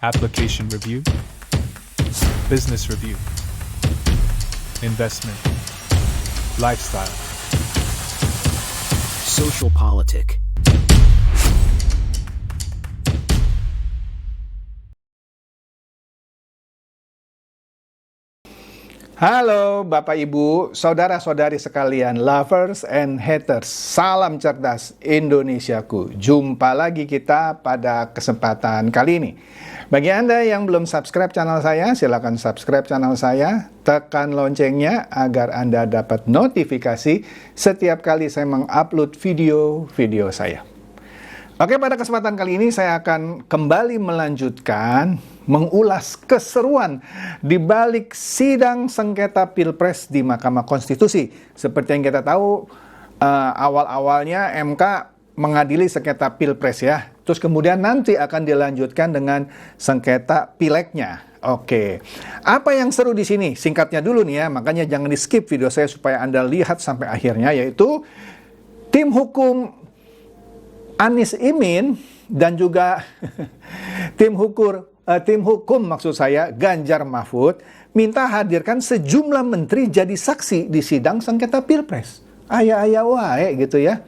application review, business review, investment, lifestyle, social politic. Halo Bapak Ibu, saudara-saudari sekalian, lovers and haters, salam cerdas Indonesiaku. Jumpa lagi kita pada kesempatan kali ini. Bagi Anda yang belum subscribe channel saya, silakan subscribe channel saya, tekan loncengnya agar Anda dapat notifikasi setiap kali saya mengupload video-video saya. Oke, pada kesempatan kali ini saya akan kembali melanjutkan mengulas keseruan di balik sidang sengketa Pilpres di Mahkamah Konstitusi. Seperti yang kita tahu, awal-awalnya MK mengadili sengketa Pilpres ya. Terus kemudian nanti akan dilanjutkan dengan sengketa Pileknya. Oke, apa yang seru di sini? Singkatnya dulu nih ya, makanya jangan di skip video saya supaya Anda lihat sampai akhirnya, yaitu tim hukum Anies Imin dan juga tim hukum maksud saya Ganjar Mahfud minta hadirkan sejumlah menteri jadi saksi di sidang sengketa Pilpres. Ayah wae gitu ya.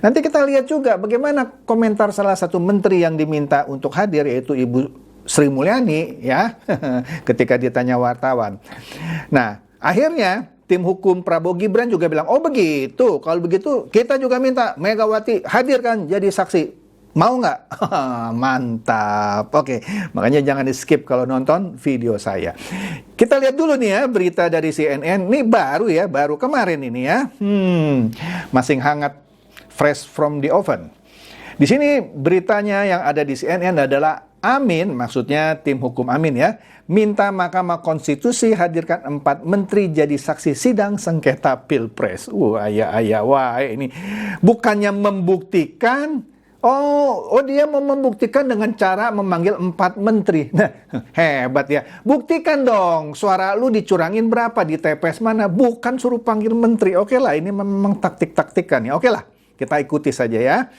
Nanti kita lihat juga bagaimana komentar salah satu menteri yang diminta untuk hadir, yaitu Ibu Sri Mulyani ya, ketika ditanya wartawan. Nah, akhirnya tim hukum Prabowo Gibran juga bilang, oh begitu, kalau begitu kita juga minta Megawati hadirkan jadi saksi. Mau nggak? Mantap. Oke, makanya jangan di skip kalau nonton video saya. Kita lihat dulu nih ya berita dari CNN. Ini baru ya, baru kemarin ini ya. Masih hangat, fresh from the oven. Di sini beritanya yang ada di CNN adalah Amin, maksudnya tim hukum Amin ya, minta Mahkamah Konstitusi hadirkan 4 menteri jadi saksi sidang sengketa Pilpres. Ayah wae ini. Bukannya membuktikan, dia mau membuktikan dengan cara memanggil 4 menteri. Nah, hebat ya. Buktikan dong, suara lu dicurangin berapa di TPS mana, bukan suruh panggil menteri. Oke lah, ini memang taktik-taktikan ya. Oke lah, kita ikuti saja ya.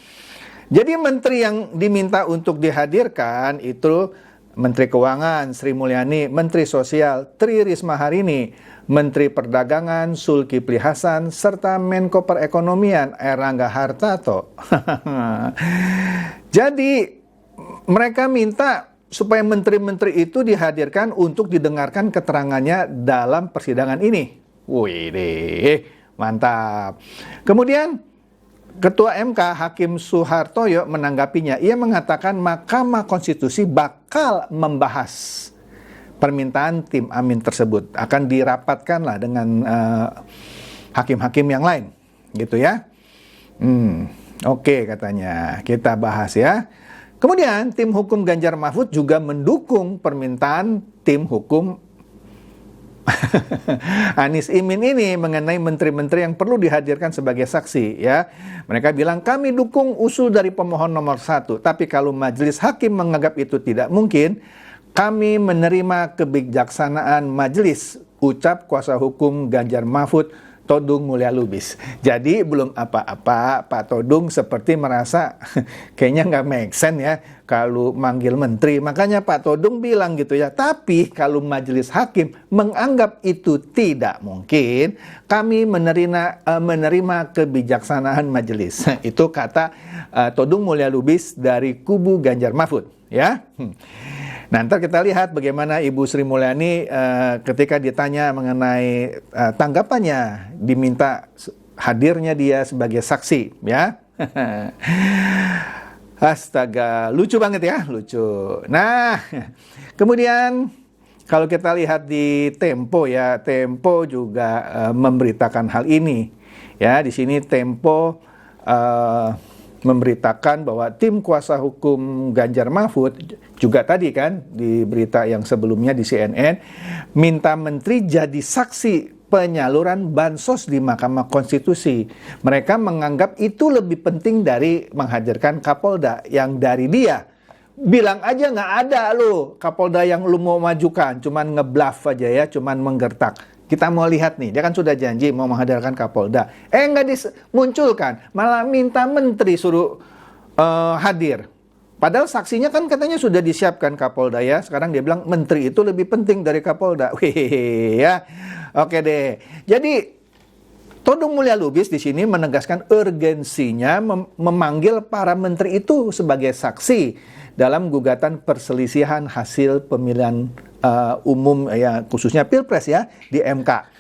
Jadi menteri yang diminta untuk dihadirkan itu Menteri Keuangan Sri Mulyani, Menteri Sosial Tri Risma Harini, Menteri Perdagangan Zulkifli Hasan, serta Menko Perekonomian Airlangga Hartarto. Jadi mereka minta supaya menteri-menteri itu dihadirkan untuk didengarkan keterangannya dalam persidangan ini. Wih deh, mantap. Kemudian Ketua MK Hakim Suhartoyo menanggapinya. Ia mengatakan Mahkamah Konstitusi bakal membahas permintaan tim Amin tersebut. Akan dirapatkanlah dengan hakim-hakim yang lain, gitu ya. Oke, katanya. Kita bahas ya. Kemudian tim hukum Ganjar Mahfud juga mendukung permintaan tim hukum Anies Imin ini mengenai menteri-menteri yang perlu dihadirkan sebagai saksi ya. Mereka bilang kami dukung usul dari pemohon nomor 1, tapi kalau majelis hakim menganggap itu tidak mungkin, kami menerima kebijaksanaan majelis, ucap kuasa hukum Ganjar Mahfud Todung Mulya Lubis. Jadi belum apa-apa, Pak Todung seperti merasa kayaknya nggak make sense ya kalau manggil menteri. Makanya Pak Todung bilang gitu ya, tapi kalau majelis hakim menganggap itu tidak mungkin, kami menerima kebijaksanaan majelis. Itu kata Todung Mulya Lubis dari kubu Ganjar Mahfud ya. Nah, ntar kita lihat bagaimana Ibu Sri Mulyani ketika ditanya mengenai tanggapannya diminta hadirnya dia sebagai saksi, ya. Astaga, lucu banget ya, lucu. Nah, kemudian kalau kita lihat di Tempo ya, Tempo juga memberitakan hal ini. Ya, di sini Tempo memberitakan bahwa tim kuasa hukum Ganjar Mahfud juga tadi kan di berita yang sebelumnya di CNN minta menteri jadi saksi penyaluran bansos di Mahkamah Konstitusi. Mereka menganggap itu lebih penting dari menghadirkan Kapolda yang dari dia bilang aja nggak ada lo Kapolda yang lu mau majukan, cuman ngebluff aja ya, cuman menggertak. Kita mau lihat nih, dia kan sudah janji mau menghadirkan Kapolda. Nggak dimunculkan, malah minta menteri suruh hadir. Padahal saksinya kan katanya sudah disiapkan Kapolda ya. Sekarang dia bilang menteri itu lebih penting dari Kapolda. Wih, ya. Oke deh. Jadi Todung Mulya Lubis di sini menegaskan urgensinya memanggil para menteri itu sebagai saksi dalam gugatan perselisihan hasil pemilihan umum ya, khususnya Pilpres ya di MK.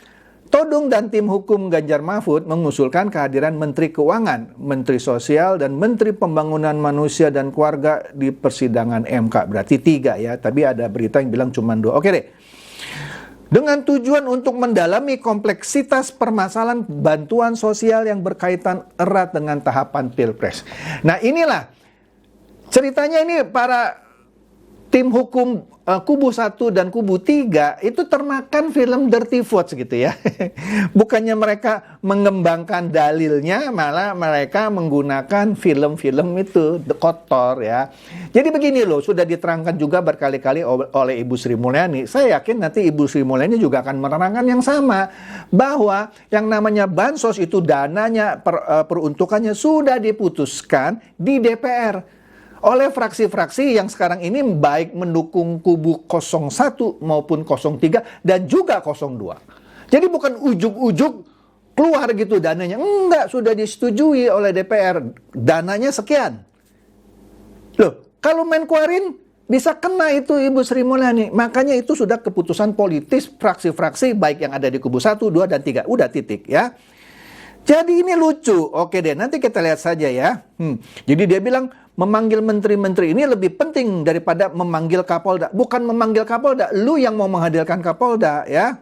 Todung dan tim hukum Ganjar Mahfud mengusulkan kehadiran Menteri Keuangan, Menteri Sosial, dan Menteri Pembangunan Manusia dan Keluarga di persidangan MK. Berarti 3 ya, tapi ada berita yang bilang cuma 2. Oke deh. Dengan tujuan untuk mendalami kompleksitas permasalahan bantuan sosial yang berkaitan erat dengan tahapan Pilpres. Nah inilah ceritanya, ini para tim hukum kubu 1 dan kubu 3 itu termakan film Dirty Votes gitu ya. Bukannya mereka mengembangkan dalilnya, malah mereka menggunakan film-film itu kotor ya. Jadi begini loh, sudah diterangkan juga berkali-kali oleh Ibu Sri Mulyani. Saya yakin nanti Ibu Sri Mulyani juga akan menerangkan yang sama, bahwa yang namanya bansos itu dananya, peruntukannya sudah diputuskan di DPR oleh fraksi-fraksi yang sekarang ini baik mendukung kubu 01 maupun 03 dan juga 02. Jadi bukan ujuk-ujuk keluar gitu dananya. Enggak, sudah disetujui oleh DPR. Dananya sekian. Loh, kalau Menkuarin bisa kena itu Ibu Sri Mulyani. Makanya itu sudah keputusan politis fraksi-fraksi baik yang ada di kubu 1, 2, dan 3. Udah titik ya. Jadi ini lucu. Oke deh, nanti kita lihat saja ya. Jadi dia bilang memanggil menteri-menteri ini lebih penting daripada memanggil Kapolda. Bukan memanggil Kapolda, lu yang mau menghadirkan Kapolda ya.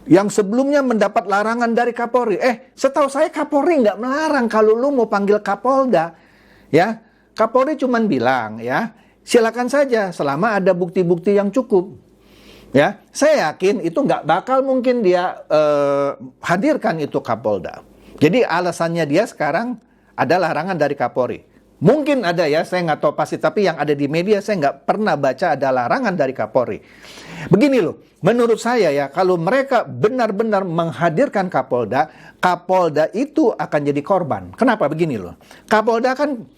Yang sebelumnya mendapat larangan dari Kapolri. Setahu saya Kapolri nggak melarang kalau lu mau panggil Kapolda. Ya, Kapolri cuman bilang ya, silakan saja selama ada bukti-bukti yang cukup. Ya, saya yakin itu nggak bakal mungkin dia hadirkan itu Kapolda. Jadi alasannya dia sekarang ada larangan dari Kapolri. Mungkin ada ya, saya nggak tahu pasti, tapi yang ada di media saya nggak pernah baca ada larangan dari Kapolri. Begini loh, menurut saya ya, kalau mereka benar-benar menghadirkan Kapolda, Kapolda itu akan jadi korban. Kenapa? Begini loh, Kapolda kan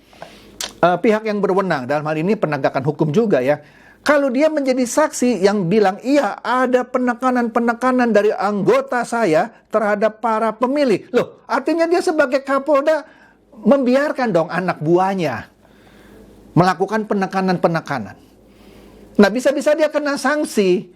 pihak yang berwenang, dalam hal ini penegakan hukum juga ya. Kalau dia menjadi saksi yang bilang, iya ada penekanan-penekanan dari anggota saya terhadap para pemilih. Loh, artinya dia sebagai Kapolda membiarkan dong anak buahnya melakukan penekanan-penekanan. Nah, bisa-bisa dia kena sanksi.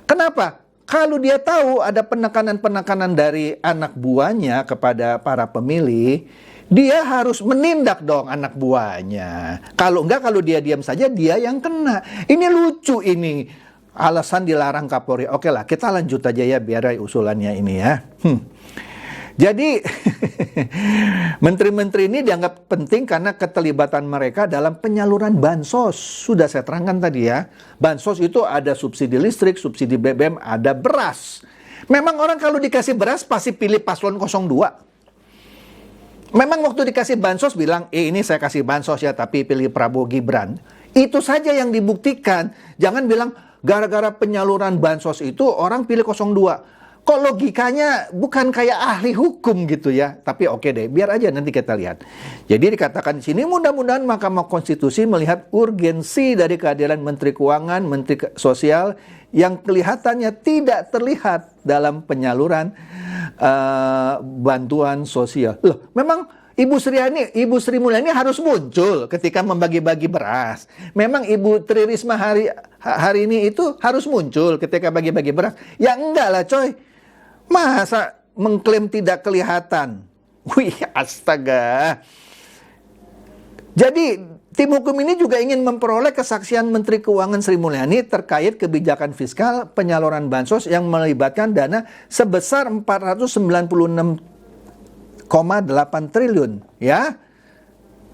Kenapa? Kalau dia tahu ada penekanan-penekanan dari anak buahnya kepada para pemilih, dia harus menindak dong anak buahnya. Kalau enggak, kalau dia diam saja, dia yang kena. Ini lucu ini. Alasan dilarang Kapolri. Oke lah, kita lanjut aja ya biar usulannya ini ya. Jadi, menteri-menteri ini dianggap penting karena keterlibatan mereka dalam penyaluran bansos. Sudah saya terangkan tadi ya. Bansos itu ada subsidi listrik, subsidi BBM, ada beras. Memang orang kalau dikasih beras pasti pilih paslon 02. Memang waktu dikasih bansos bilang, ini saya kasih bansos ya, tapi pilih Prabowo Gibran. Itu saja yang dibuktikan. Jangan bilang, gara-gara penyaluran bansos itu orang pilih 02. Kok logikanya bukan kayak ahli hukum gitu ya. Tapi oke deh, biar aja nanti kita lihat. Jadi dikatakan di sini, mudah-mudahan Mahkamah Konstitusi melihat urgensi dari kehadiran Menteri Keuangan, Menteri Sosial yang kelihatannya tidak terlihat dalam penyaluran bantuan sosial. Loh, memang Ibu Sri Mulyani harus muncul ketika membagi-bagi beras. Memang Ibu Tri Risma hari ini itu harus muncul ketika bagi-bagi beras. Ya enggak lah coy. Masa mengklaim tidak kelihatan? Wih, astaga. Jadi, tim hukum ini juga ingin memperoleh kesaksian Menteri Keuangan Sri Mulyani terkait kebijakan fiskal penyaluran bansos yang melibatkan dana sebesar 496,8 triliun. Ya,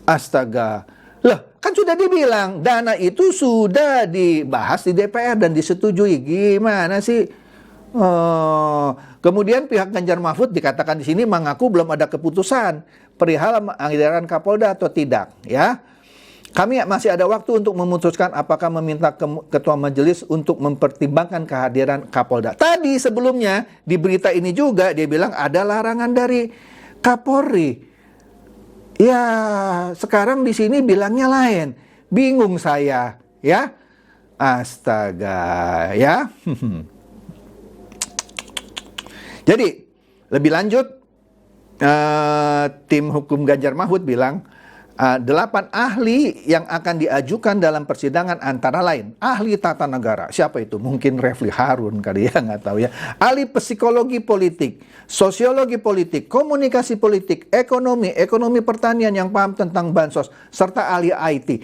astaga. Loh, kan sudah dibilang, dana itu sudah dibahas di DPR dan disetujui. Gimana sih? Kemudian pihak Ganjar Mahfud dikatakan di sini mengaku belum ada keputusan perihal anggaran Kapolda atau tidak, ya. Kami masih ada waktu untuk memutuskan apakah meminta Ketua Majelis untuk mempertimbangkan kehadiran Kapolda. Tadi sebelumnya di berita ini juga dia bilang ada larangan dari Kapolri. Ya, sekarang di sini bilangnya lain. Bingung saya, ya. Astaga, ya. Jadi, lebih lanjut, tim hukum Ganjar Mahfud bilang, 8 ahli yang akan diajukan dalam persidangan antara lain ahli tata negara. Siapa itu? Mungkin Refli Harun kali ya, nggak tahu ya. Ahli psikologi politik, sosiologi politik, komunikasi politik, ekonomi pertanian yang paham tentang bansos, serta ahli IT.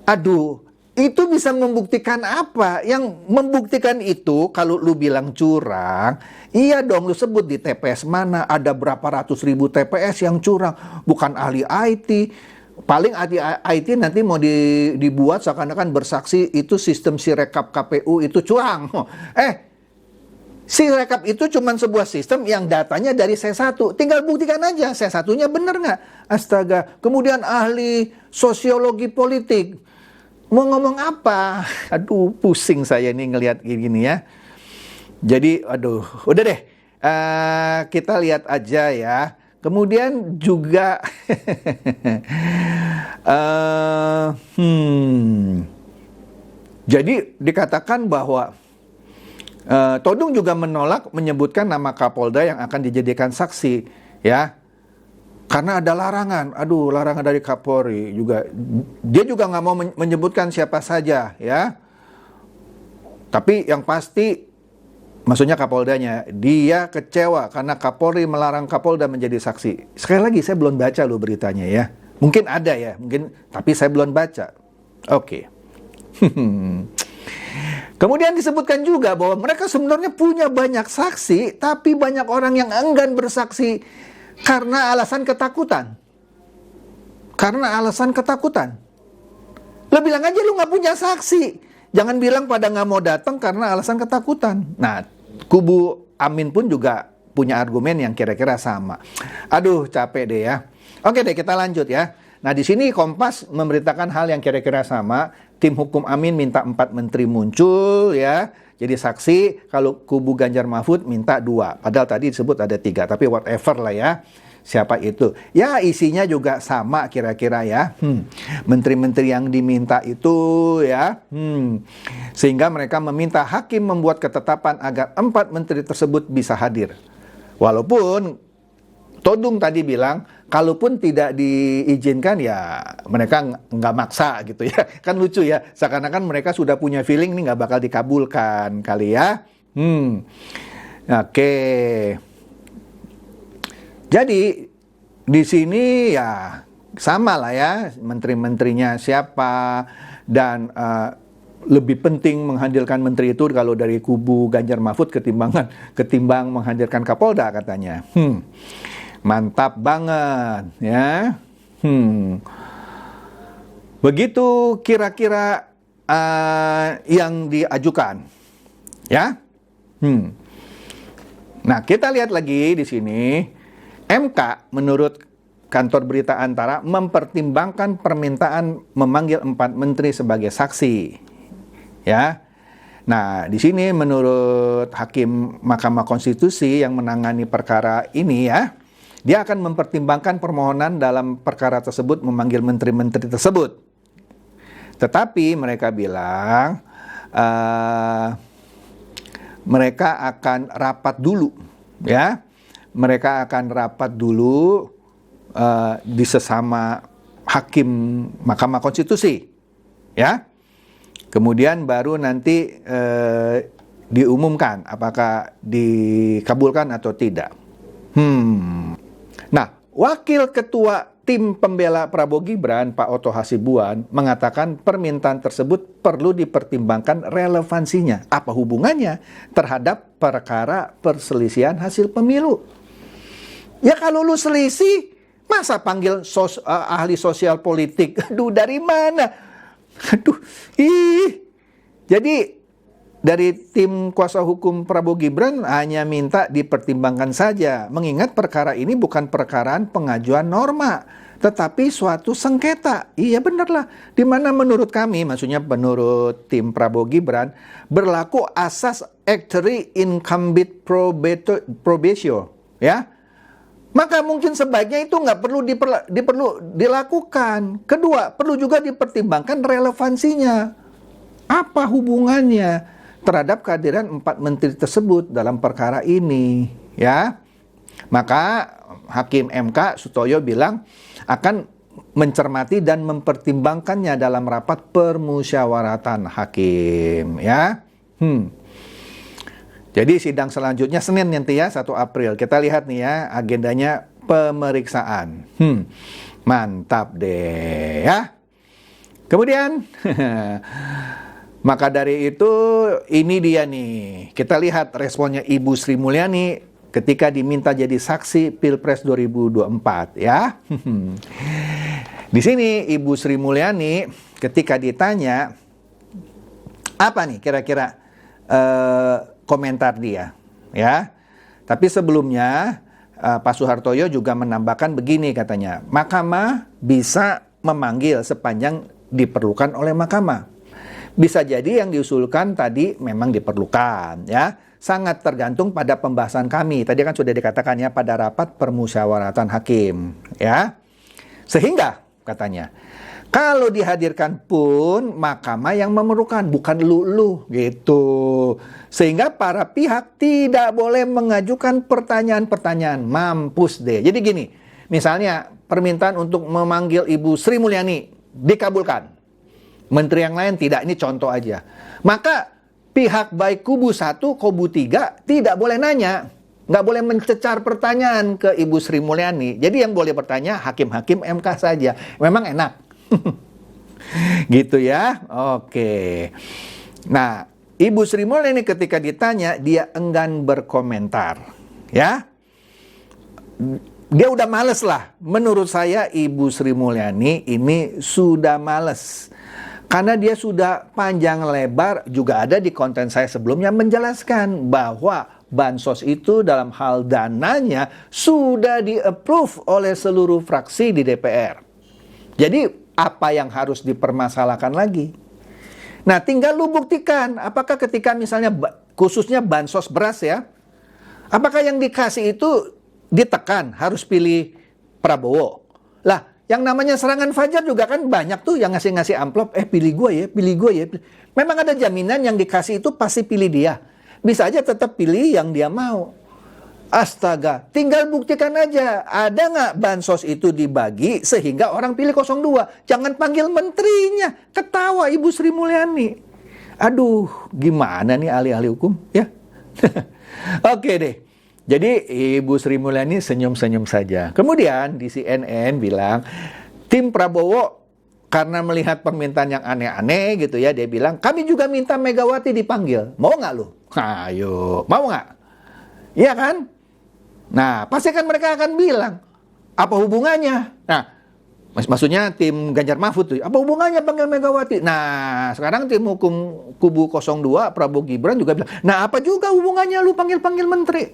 Aduh, itu bisa membuktikan apa? Yang membuktikan itu kalau lu bilang curang, iya dong, lu sebut di TPS mana ada berapa ratus ribu TPS yang curang, bukan ahli IT. Paling IT nanti mau dibuat seakan-akan bersaksi itu sistem Sirekap KPU itu curang. Sirekap itu cuma sebuah sistem yang datanya dari C1. Tinggal buktikan aja C1-nya bener nggak? Astaga. Kemudian ahli sosiologi politik. Mau ngomong apa? Aduh, pusing saya nih ngelihat gini ya. Jadi, aduh, udah deh. Kita lihat aja ya. Kemudian juga jadi dikatakan bahwa Todung juga menolak menyebutkan nama Kapolda yang akan dijadikan saksi, ya. Karena ada larangan, larangan dari Kapolri juga. Dia juga nggak mau menyebutkan siapa saja, ya. Tapi yang pasti, maksudnya Kapoldanya, dia kecewa karena Kapolri melarang Kapolda menjadi saksi. Sekali lagi, saya belum baca loh beritanya ya. Mungkin ada ya, tapi saya belum baca. Oke. Kemudian disebutkan juga bahwa mereka sebenarnya punya banyak saksi, tapi banyak orang yang enggan bersaksi karena alasan ketakutan. Karena alasan ketakutan. Lo bilang aja lu nggak punya saksi. Jangan bilang pada nggak mau datang karena alasan ketakutan. Nah, kubu Amin pun juga punya argumen yang kira-kira sama. Aduh, capek deh ya. Oke deh, kita lanjut ya. Nah, di sini Kompas memberitakan hal yang kira-kira sama. Tim hukum Amin minta 4 menteri muncul ya. Jadi saksi, kalau kubu Ganjar Mahfud minta 2. Padahal tadi disebut ada 3, tapi whatever lah ya. Siapa itu? Ya, isinya juga sama kira-kira ya. Menteri-menteri yang diminta itu ya. Sehingga mereka meminta hakim membuat ketetapan agar 4 menteri tersebut bisa hadir. Walaupun Todung tadi bilang, kalaupun tidak diizinkan ya mereka nggak maksa gitu ya. Kan lucu ya, seakan-akan mereka sudah punya feeling nih nggak bakal dikabulkan kali ya. Oke. Jadi di sini ya sama lah ya, menteri-menterinya siapa, dan lebih penting menghadirkan menteri itu kalau dari kubu Ganjar Mahfud ketimbang menghadirkan Kapolda katanya. Mantap banget ya. Begitu kira-kira yang diajukan ya. Nah, kita lihat lagi di sini. MK menurut kantor berita Antara mempertimbangkan permintaan memanggil 4 menteri sebagai saksi. Ya. Nah, di sini menurut Hakim Mahkamah Konstitusi yang menangani perkara ini ya, dia akan mempertimbangkan permohonan dalam perkara tersebut memanggil menteri-menteri tersebut. Tetapi mereka bilang mereka akan rapat dulu, ya. Mereka akan rapat dulu di sesama Hakim Mahkamah Konstitusi, ya. Kemudian baru nanti diumumkan apakah dikabulkan atau tidak. Nah, Wakil Ketua Tim Pembela Prabowo Gibran, Pak Oto Hasibuan, mengatakan permintaan tersebut perlu dipertimbangkan relevansinya. Apa hubungannya terhadap perkara perselisihan hasil pemilu? Ya kalau lu selisih, masa panggil ahli sosial politik? Aduh, dari mana? Aduh, Jadi dari tim kuasa hukum Prabowo Gibran hanya minta dipertimbangkan saja, mengingat perkara ini bukan perkaraan pengajuan norma, tetapi suatu sengketa. Iya benarlah, di mana menurut kami, maksudnya menurut tim Prabowo Gibran, berlaku asas actually incumbent probatio, ya. Maka mungkin sebaiknya itu nggak perlu dilakukan. Kedua, perlu juga dipertimbangkan relevansinya. Apa hubungannya terhadap kehadiran 4 menteri tersebut dalam perkara ini, ya? Maka Hakim MK Sutoyo bilang akan mencermati dan mempertimbangkannya dalam rapat permusyawaratan hakim, ya. Jadi sidang selanjutnya Senin nanti ya, 1 April. Kita lihat nih ya, agendanya pemeriksaan. Mantap deh ya. Kemudian, maka dari itu ini dia nih. Kita lihat responnya Ibu Sri Mulyani ketika diminta jadi saksi Pilpres 2024 ya. Di sini Ibu Sri Mulyani ketika ditanya apa nih kira-kira komentar dia, ya. Tapi sebelumnya Pak Suhartoyo juga menambahkan begini katanya, Mahkamah bisa memanggil sepanjang diperlukan oleh Mahkamah. Bisa jadi yang diusulkan tadi memang diperlukan, ya. Sangat tergantung pada pembahasan kami. Tadi kan sudah dikatakan ya pada rapat permusyawaratan hakim, ya. Sehingga katanya, kalau dihadirkan pun mahkamah yang memerlukan, bukan lu gitu. Sehingga para pihak tidak boleh mengajukan pertanyaan-pertanyaan. Mampus deh. Jadi gini, misalnya permintaan untuk memanggil Ibu Sri Mulyani dikabulkan. Menteri yang lain tidak, ini contoh aja. Maka pihak baik kubu 1, kubu 3 tidak boleh nanya. Nggak boleh mencecar pertanyaan ke Ibu Sri Mulyani. Jadi yang boleh bertanya hakim-hakim MK saja. Memang enak. Gitu ya. Oke. Nah, Ibu Sri Mulyani ketika ditanya dia enggan berkomentar, ya. Dia udah males lah. Menurut saya Ibu Sri Mulyani ini sudah males. Karena dia sudah panjang lebar, juga ada di konten saya sebelumnya menjelaskan bahwa bansos itu dalam hal dananya sudah di-approve oleh seluruh fraksi di DPR. Jadi apa yang harus dipermasalahkan lagi? Nah, tinggal lu buktikan apakah ketika misalnya khususnya bansos beras ya, apakah yang dikasih itu ditekan harus pilih Prabowo. Lah, yang namanya serangan fajar juga kan banyak tuh yang ngasih-ngasih amplop, pilih gue ya, pilih gue ya. Memang ada jaminan yang dikasih itu pasti pilih dia. Bisa aja tetap pilih yang dia mau. Astaga, tinggal buktikan aja. Ada nggak bansos itu dibagi sehingga orang pilih 02? Jangan panggil menterinya. Ketawa Ibu Sri Mulyani. Aduh, gimana nih ahli-ahli hukum ya? Oke deh. Jadi Ibu Sri Mulyani senyum-senyum saja. Kemudian di CNN bilang, tim Prabowo karena melihat permintaan yang aneh-aneh gitu ya, dia bilang, kami juga minta Megawati dipanggil. Mau nggak lu? Ayo, mau nggak? Iya kan? Nah, pasti kan mereka akan bilang, apa hubungannya? Nah, maksudnya tim Ganjar Mahfud tuh, apa hubungannya panggil Megawati? Nah, sekarang tim hukum kubu 02, Prabowo Gibran juga bilang, nah apa juga hubungannya lu panggil-panggil menteri?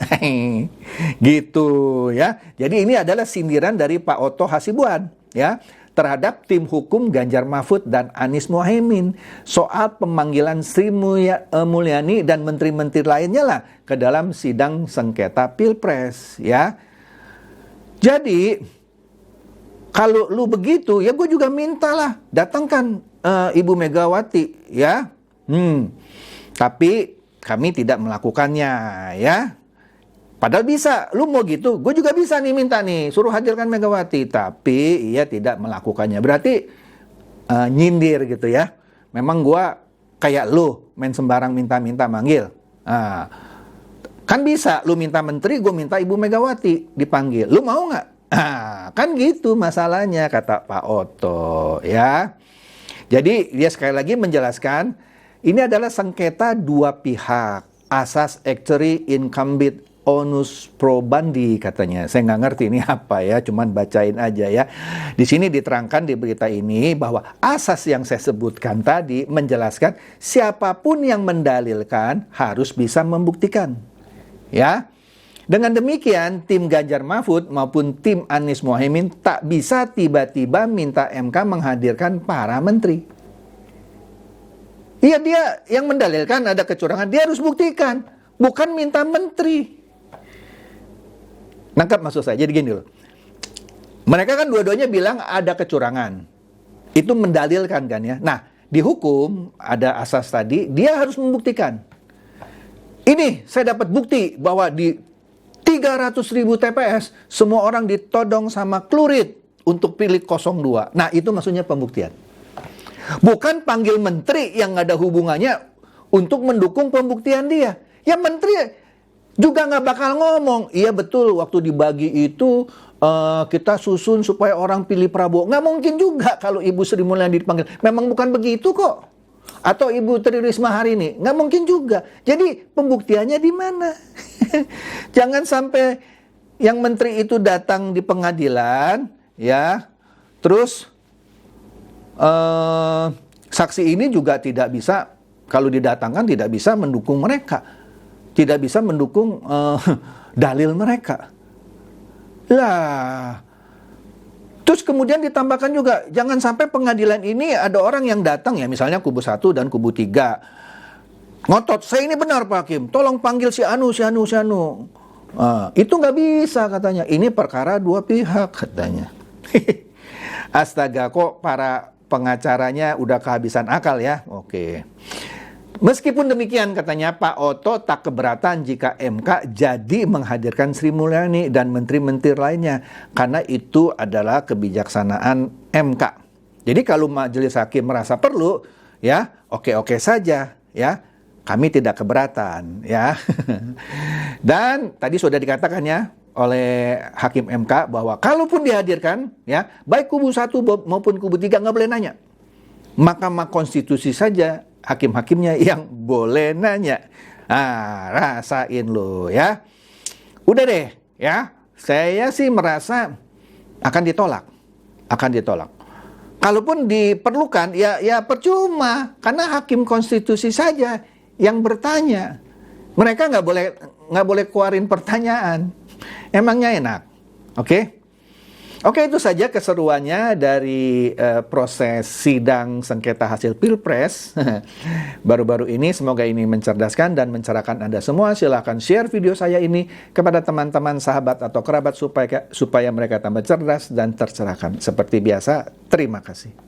Gitu ya. Jadi ini adalah sindiran dari Pak Otto Hasibuan ya, terhadap tim hukum Ganjar Mahfud dan Anies Mohaimin soal pemanggilan Sri Mulyani dan menteri-menteri lainnya lah ke dalam sidang sengketa Pilpres ya. Jadi kalau lu begitu ya gue juga mintalah datangkan Ibu Megawati ya. Tapi kami tidak melakukannya ya. Padahal bisa, lu mau gitu, gue juga bisa nih minta nih, suruh hadirkan Megawati. Tapi ia tidak melakukannya. Berarti nyindir gitu ya. Memang gue kayak lu, main sembarang minta-minta manggil. Kan bisa, lu minta menteri, gue minta Ibu Megawati dipanggil. Lu mau nggak? Kan gitu masalahnya, kata Pak Otto ya. Jadi dia sekali lagi menjelaskan, ini adalah sengketa dua pihak. Asas actually incumbent onus probandi katanya. Saya nggak ngerti ini apa ya, cuman bacain aja ya. Di sini diterangkan di berita ini bahwa asas yang saya sebutkan tadi menjelaskan siapapun yang mendalilkan harus bisa membuktikan. Ya. Dengan demikian, tim Ganjar Mahfud maupun tim Anies Mohaimin tak bisa tiba-tiba minta MK menghadirkan para menteri. Iya, dia yang mendalilkan ada kecurangan, dia harus buktikan, bukan minta menteri. Nangkap maksud saya? Jadi gini loh. Mereka kan dua-duanya bilang ada kecurangan. Itu mendalilkan kan ya. Nah, di hukum ada asas tadi, dia harus membuktikan. Ini saya dapat bukti bahwa di 300.000 TPS semua orang ditodong sama Klurit untuk pilih 02. Nah, itu maksudnya pembuktian. Bukan panggil menteri yang nggak ada hubungannya untuk mendukung pembuktian dia. Ya menteri juga nggak bakal ngomong, iya betul waktu dibagi itu kita susun supaya orang pilih Prabowo. Nggak mungkin juga kalau Ibu Sri Mulyani dipanggil. Memang bukan begitu kok. Atau Ibu Tri Risma hari ini. Nggak mungkin juga. Jadi pembuktiannya di mana? Jangan sampai yang menteri itu datang di pengadilan, ya. Terus saksi ini juga tidak bisa, kalau didatangkan tidak bisa mendukung mereka. Tidak bisa mendukung dalil mereka. Lah, terus kemudian ditambahkan juga, jangan sampai pengadilan ini ada orang yang datang ya, misalnya kubu 1 dan kubu 3. Ngotot, saya ini benar Pak Hakim, tolong panggil si Anu. Itu nggak bisa katanya, ini perkara dua pihak katanya. Astaga, kok para pengacaranya udah kehabisan akal ya? Oke. Meskipun demikian katanya Pak Oto tak keberatan jika MK jadi menghadirkan Sri Mulyani dan menteri-menteri lainnya karena itu adalah kebijaksanaan MK. Jadi kalau majelis hakim merasa perlu, ya oke-oke saja, ya kami tidak keberatan, ya. Dan tadi sudah dikatakan ya oleh hakim MK bahwa kalaupun dihadirkan, ya baik kubu 1 maupun kubu 3 nggak boleh nanya. Mahkamah Konstitusi saja hakim-hakimnya yang boleh nanya. Rasain lo ya. Udah deh ya. Saya sih merasa akan ditolak. Kalaupun diperlukan ya percuma karena hakim konstitusi saja yang bertanya. Mereka nggak boleh keluarin pertanyaan. Emangnya enak. Oke, itu saja keseruannya dari proses sidang sengketa hasil Pilpres baru-baru ini. Semoga ini mencerdaskan dan mencerahkan Anda semua. Silahkan share video saya ini kepada teman-teman, sahabat, atau kerabat supaya mereka tambah cerdas dan tercerahkan. Seperti biasa, terima kasih.